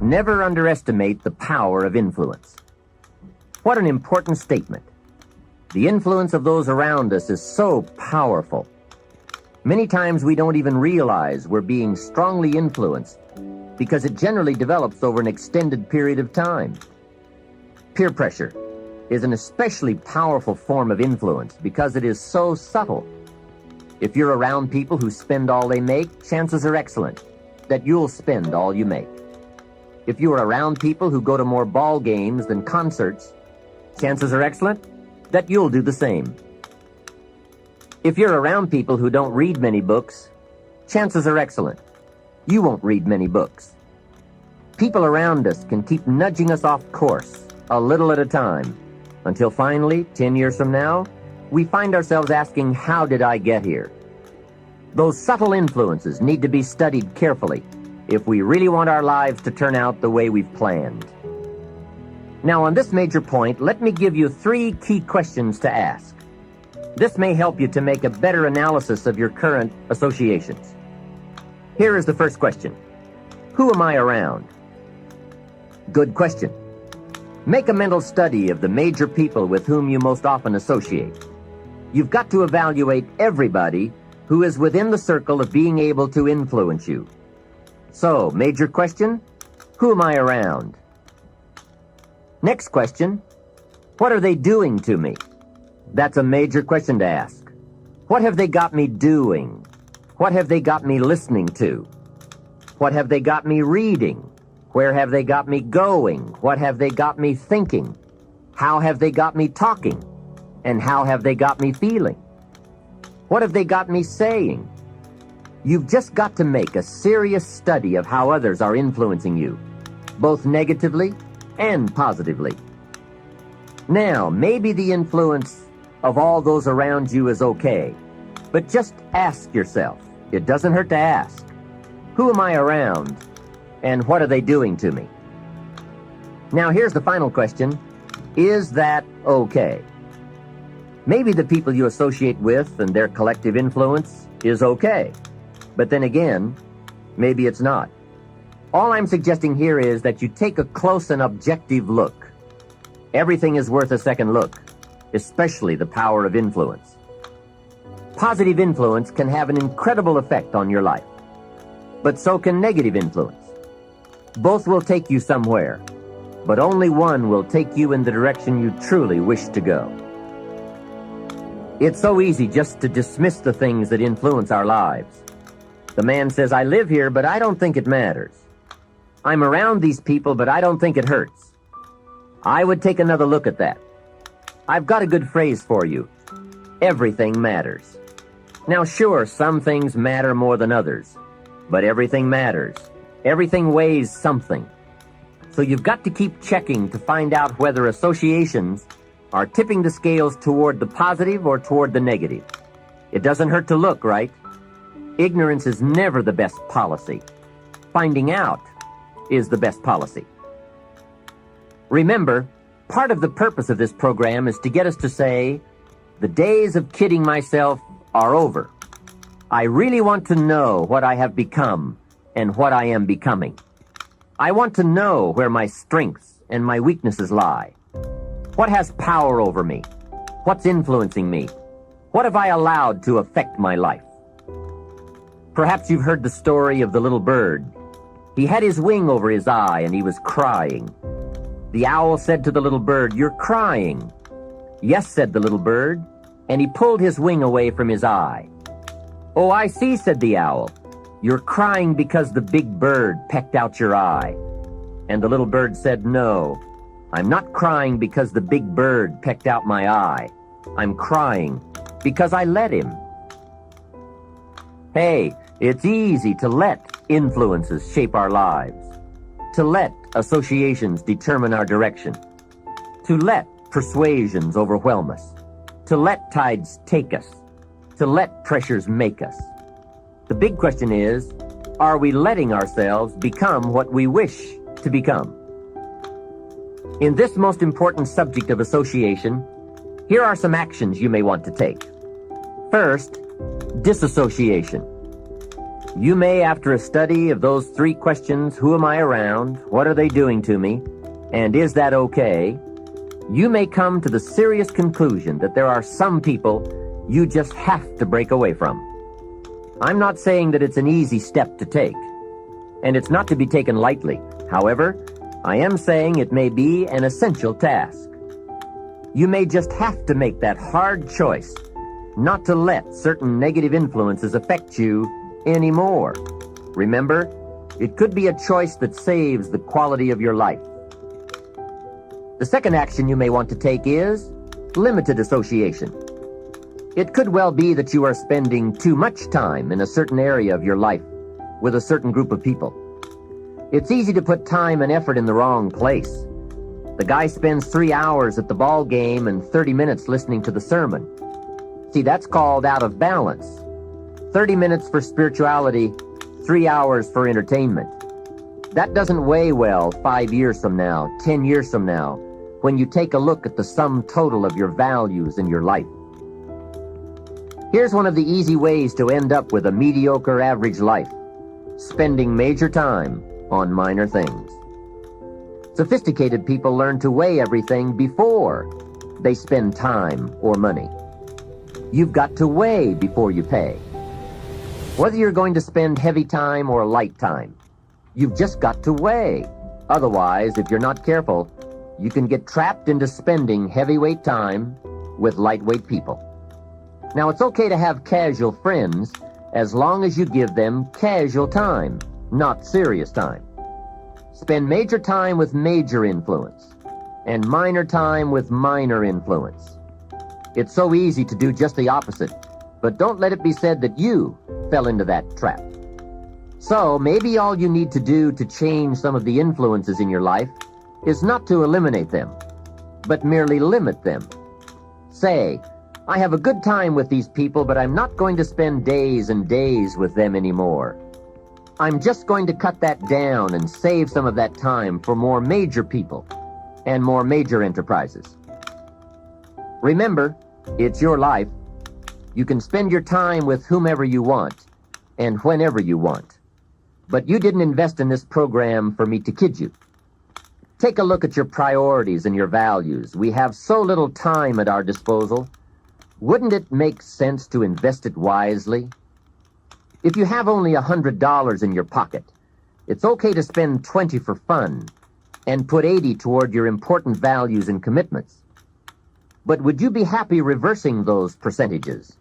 Never underestimate the power of influence. What an important statement. The influence of those around us is so powerful. Many times we don't even realize we're being strongly influenced because it generally develops over an extended period of time. Peer pressure is an especially powerful form of influence because it is so subtle. If you're around people who spend all they make, chances are excellent that you'll spend all you make. If you are around people who go to more ball games than concerts, chances are excellent that you'll do the same. If you're around people who don't read many books, chances are excellent you won't read many books. People around us can keep nudging us off course a little at a time until finally, 10 years from now, we find ourselves asking, how did I get here? Those subtle influences need to be studied carefully if we really want our lives to turn out the way we've planned. Now, on this major point, let me give you 3 key questions to ask. This may help you to make a better analysis of your current associations. Here is the first question. Who am I around? Good question. Make a mental study of the major people with whom you most often associate. You've got to evaluate everybody who is within the circle of being able to influence you. So, major question, who am I around? Next question, what are they doing to me? That's a major question to ask. What have they got me doing? What have they got me listening to? What have they got me reading? Where have they got me going? What have they got me thinking? How have they got me talking? And how have they got me feeling? What have they got me saying? You've just got to make a serious study of how others are influencing you, both negatively and positively. Now, maybe the influence of all those around you is okay, but just ask yourself, it doesn't hurt to ask, who am I around and what are they doing to me? Now, here's the final question, is that okay? Maybe the people you associate with and their collective influence is okay, but then again, maybe it's not. All I'm suggesting here is that you take a close and objective look. Everything is worth a second look, especially the power of influence. Positive influence can have an incredible effect on your life, but so can negative influence. Both will take you somewhere, but only one will take you in the direction you truly wish to go. It's so easy just to dismiss the things that influence our lives. The man says, I live here, but I don't think it matters. I'm around these people, but I don't think it hurts. I would take another look at that. I've got a good phrase for you. Everything matters. Now, sure, some things matter more than others, but everything matters. Everything weighs something. So you've got to keep checking to find out whether associations are tipping the scales toward the positive or toward the negative. It doesn't hurt to look, right? Ignorance is never the best policy. Finding out is the best policy. Remember, part of the purpose of this program is to get us to say, the days of kidding myself are over. I really want to know what I have become and what I am becoming. I want to know where my strengths and my weaknesses lie. What has power over me? What's influencing me? What have I allowed to affect my life? Perhaps you've heard the story of the little bird. He had his wing over his eye and he was crying. The owl said to the little bird, "You're crying." "Yes," said the little bird, and he pulled his wing away from his eye. "Oh, I see," said the owl. "You're crying because the big bird pecked out your eye." And the little bird said, "No, I'm not crying because the big bird pecked out my eye. I'm crying because I let him." Hey, it's easy to let influences shape our lives, to let associations determine our direction, to let persuasions overwhelm us, to let tides take us, to let pressures make us. The big question is, are we letting ourselves become what we wish to become? In this most important subject of association, here are some actions you may want to take. First, disassociation. You may, after a study of those 3 questions, who am I around, what are they doing to me, and is that okay, you may come to the serious conclusion that there are some people you just have to break away from. I'm not saying that it's an easy step to take, and it's not to be taken lightly. However, I am saying it may be an essential task. You may just have to make that hard choice not to let certain negative influences affect you anymore. Remember, it could be a choice that saves the quality of your life. The second action you may want to take is limited association. It could well be that you are spending too much time in a certain area of your life with a certain group of people. It's easy to put time and effort in the wrong place. The guy spends 3 hours at the ball game and 30 minutes listening to the sermon. See, that's called out of balance. 30 minutes for spirituality, 3 hours for entertainment. That doesn't weigh well 5 years from now, 10 years from now, when you take a look at the sum total of your values in your life. Here's one of the easy ways to end up with a mediocre average life: spending major time on minor things. Sophisticated people learn to weigh everything before they spend time or money. You've got to weigh before you pay. Whether you're going to spend heavy time or light time, you've just got to weigh. Otherwise, if you're not careful, you can get trapped into spending heavyweight time with lightweight people. Now, it's okay to have casual friends as long as you give them casual time, not serious time. Spend major time with major influence and minor time with minor influence. It's so easy to do just the opposite, but don't let it be said that you fell into that trap. So maybe all you need to do to change some of the influences in your life is not to eliminate them, but merely limit them. Say, I have a good time with these people, but I'm not going to spend days and days with them anymore. I'm just going to cut that down and save some of that time for more major people and more major enterprises. Remember, it's your life. You can spend your time with whomever you want and whenever you want. But you didn't invest in this program for me to kid you. Take a look at your priorities and your values. We have so little time at our disposal. Wouldn't it make sense to invest it wisely? If you have only $100 in your pocket, it's okay to spend 20 for fun and put 80 toward your important values and commitments. But would you be happy reversing those percentages?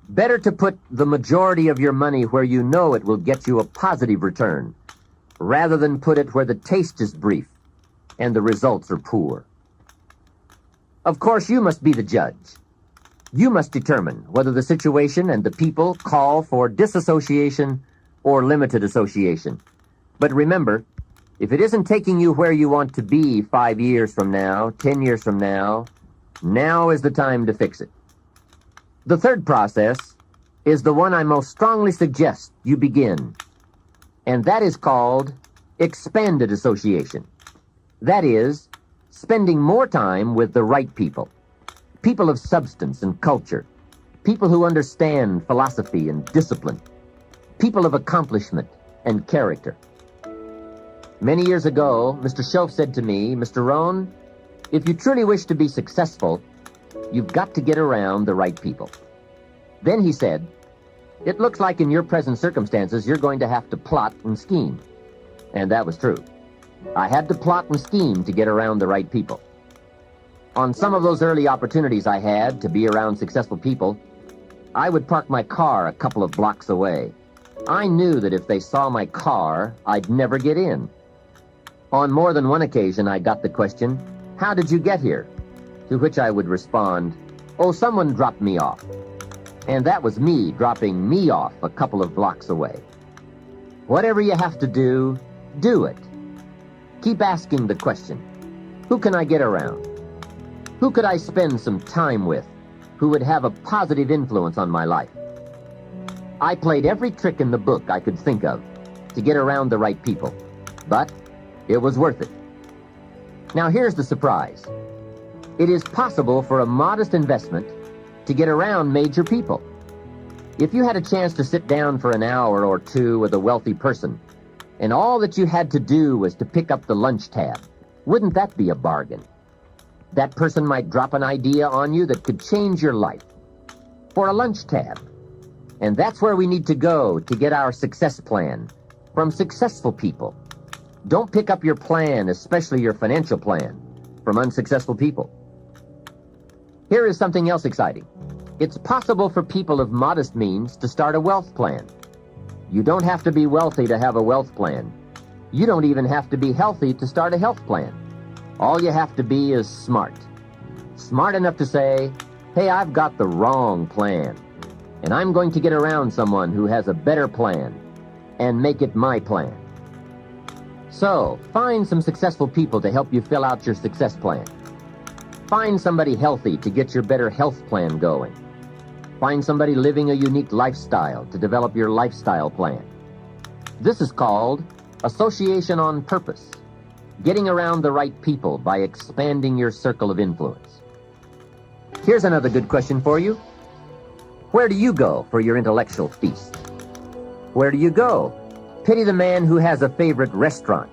Better to put the majority of your money where you know it will get you a positive return, rather than put it where the taste is brief and the results are poor. Of course, you must be the judge. You must determine whether the situation and the people call for disassociation or limited association. But remember, if it isn't taking you where you want to be 5 years from now, 10 years from now, now is the time to fix it. The third process is the one I most strongly suggest you begin, and that is called expanded association. That is, spending more time with the right people, people of substance and culture, people who understand philosophy and discipline, people of accomplishment and character. Many years ago, Mr. Schoaf said to me, Mr. Rohn, if you truly wish to be successful, you've got to get around the right people. Then he said, it looks like in your present circumstances you're going to have to plot and scheme. And that was true. I had to plot and scheme to get around the right people. On some of those early opportunities I had to be around successful people, I would park my car a couple of blocks away. I knew that if they saw my car, I'd never get in. On more than one occasion, I got the question, how did you get here? To which I would respond, oh, someone dropped me off. And that was me dropping me off a couple of blocks away. Whatever you have to do, do it. Keep asking the question, who can I get around? Who could I spend some time with who would have a positive influence on my life? I played every trick in the book I could think of to get around the right people, but it was worth it. Now here's the surprise. It is possible for a modest investment to get around major people. If you had a chance to sit down for an hour or two with a wealthy person, and all that you had to do was to pick up the lunch tab, wouldn't that be a bargain? That person might drop an idea on you that could change your life. For a lunch tab. And that's where we need to go to get our success plan from successful people. Don't pick up your plan, especially your financial plan, from unsuccessful people. Here is something else exciting. It's possible for people of modest means to start a wealth plan. You don't have to be wealthy to have a wealth plan. You don't even have to be healthy to start a health plan. All you have to be is smart. Smart enough to say, hey, I've got the wrong plan, and I'm going to get around someone who has a better plan and make it my plan. So, find some successful people to help you fill out your success plan. Find somebody healthy to get your better health plan going. Find somebody living a unique lifestyle to develop your lifestyle plan. This is called association on purpose, getting around the right people by expanding your circle of influence. Here's another good question for you. Where do you go for your intellectual feast? Where do you go? Pity the man who has a favorite restaurant,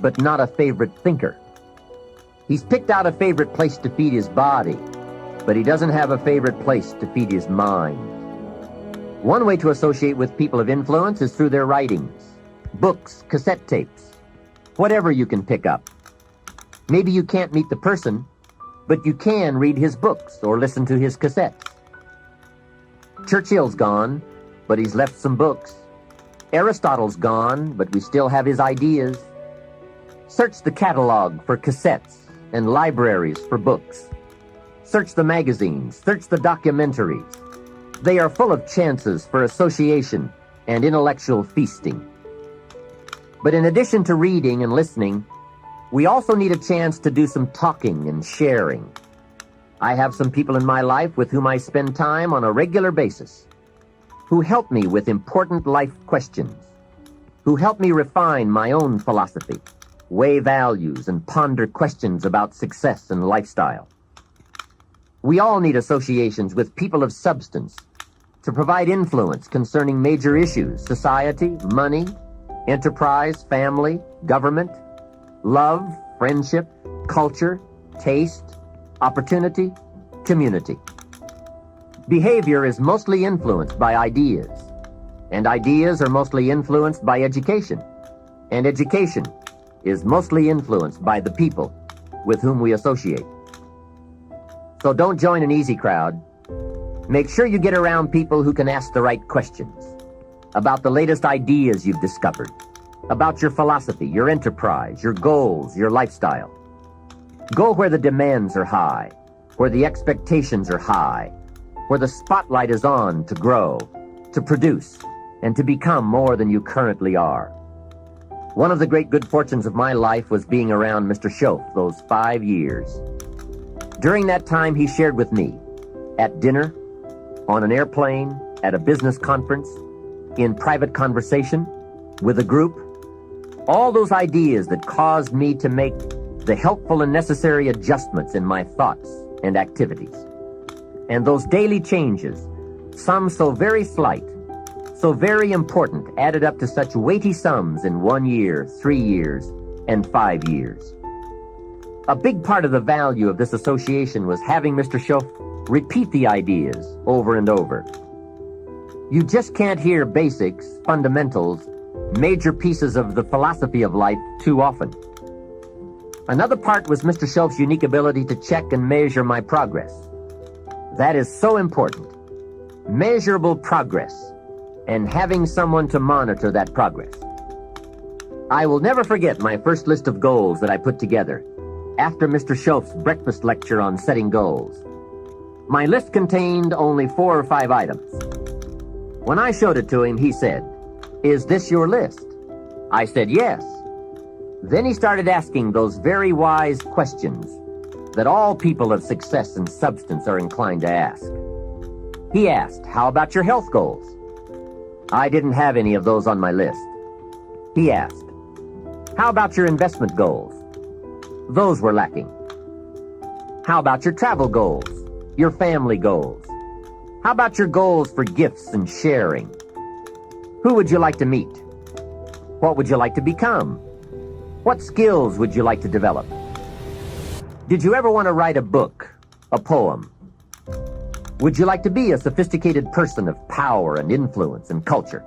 but not a favorite thinker. He's picked out a favorite place to feed his body, but he doesn't have a favorite place to feed his mind. One way to associate with people of influence is through their writings, books, cassette tapes, whatever you can pick up. Maybe you can't meet the person, but you can read his books or listen to his cassettes. Churchill's gone, but he's left some books. Aristotle's gone, but we still have his ideas. Search the catalog for cassettes and libraries for books. Search the magazines, search the documentaries. They are full of chances for association and intellectual feasting. But in addition to reading and listening, we also need a chance to do some talking and sharing. I have some people in my life with whom I spend time on a regular basis, who help me with important life questions, who help me refine my own philosophy, weigh values, and ponder questions about success and lifestyle. We all need associations with people of substance to provide influence concerning major issues: society, money, enterprise, family, government, love, friendship, culture, taste, opportunity, community. Behavior is mostly influenced by ideas, and ideas are mostly influenced by education, and education is mostly influenced by the people with whom we associate. So don't join an easy crowd. Make sure you get around people who can ask the right questions about the latest ideas you've discovered, about your philosophy, your enterprise, your goals, your lifestyle. Go where the demands are high, where the expectations are high, where the spotlight is on to grow, to produce, and to become more than you currently are. One of the great good fortunes of my life was being around Mr. Schoaf those 5 years. During that time, he shared with me, at dinner, on an airplane, at a business conference, in private conversation, with a group, all those ideas that caused me to make the helpful and necessary adjustments in my thoughts and activities. And those daily changes, some so very slight, so very important, added up to such weighty sums in 1 year, 3 years, and 5 years. A big part of the value of this association was having Mr. Schoaf repeat the ideas over and over. You just can't hear basics, fundamentals, major pieces of the philosophy of life too often. Another part was Mr. Schoaf's unique ability to check and measure my progress. That is so important. Measurable progress, and having someone to monitor that progress. I will never forget my first list of goals that I put together after Mr. Schoaf's breakfast lecture on setting goals. My list contained only 4 or 5 items. When I showed it to him, he said, "Is this your list?" I said, "Yes." Then he started asking those very wise questions that all people of success and substance are inclined to ask. He asked, "How about your health goals?" I didn't have any of those on my list. He asked, "How about your investment goals?" Those were lacking. "How about your travel goals? Your family goals? How about your goals for gifts and sharing? Who would you like to meet? What would you like to become? What skills would you like to develop? Did you ever want to write a book, a poem? Would you like to be a sophisticated person of power and influence and culture?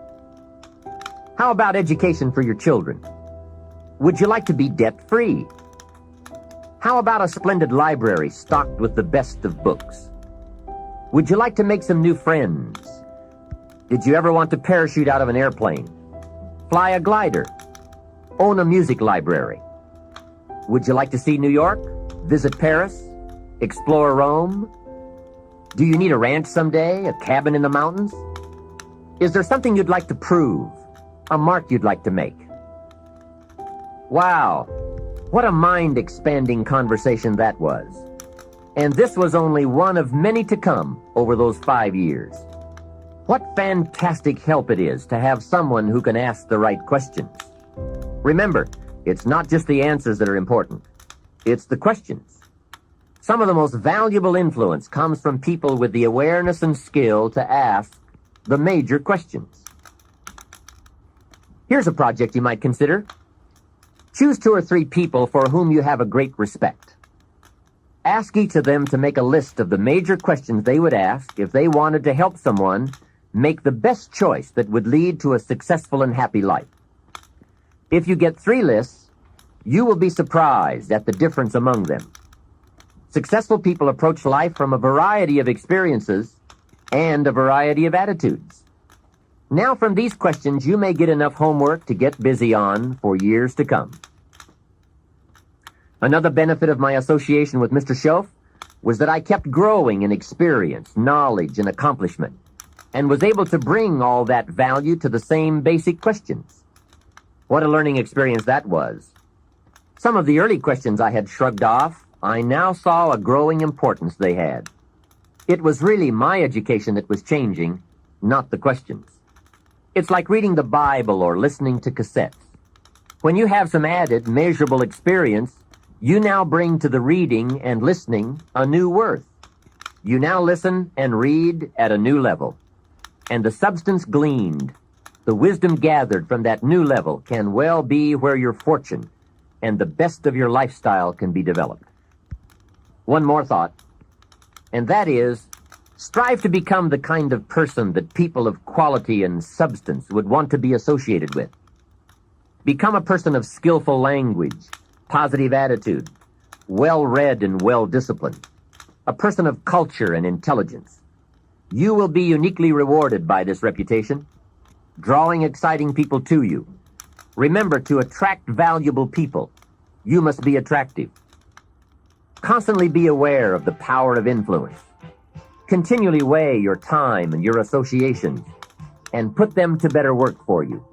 How about education for your children? Would you like to be debt-free? How about a splendid library stocked with the best of books? Would you like to make some new friends? Did you ever want to parachute out of an airplane? Fly a glider? Own a music library? Would you like to see New York? Visit Paris? Explore Rome? Do you need a ranch someday? A cabin in the mountains? Is there something you'd like to prove? A mark you'd like to make? Wow, what a mind-expanding conversation that was. And this was only one of many to come over those 5 years. What fantastic help it is to have someone who can ask the right questions. Remember, it's not just the answers that are important. It's the questions. Some of the most valuable influence comes from people with the awareness and skill to ask the major questions. Here's a project you might consider. Choose 2 or 3 people for whom you have a great respect. Ask each of them to make a list of the major questions they would ask if they wanted to help someone make the best choice that would lead to a successful and happy life. If you get 3 lists, you will be surprised at the difference among them. Successful people approach life from a variety of experiences and a variety of attitudes. Now from these questions, you may get enough homework to get busy on for years to come. Another benefit of my association with Mr. Schoaf was that I kept growing in experience, knowledge, and accomplishment, and was able to bring all that value to the same basic questions. What a learning experience that was. Some of the early questions I had shrugged off, I now saw a growing importance they had. It was really my education that was changing, not the questions. It's like reading the Bible or listening to cassettes. When you have some added, measurable experience, you now bring to the reading and listening a new worth. You now listen and read at a new level. And the substance gleaned, the wisdom gathered from that new level can well be where your fortune and the best of your lifestyle can be developed. One more thought, and that is, strive to become the kind of person that people of quality and substance would want to be associated with. Become a person of skillful language, positive attitude, well-read and well-disciplined, a person of culture and intelligence. You will be uniquely rewarded by this reputation, drawing exciting people to you. Remember, to attract valuable people, you must be attractive. Constantly be aware of the power of influence. Continually weigh your time and your associations and put them to better work for you.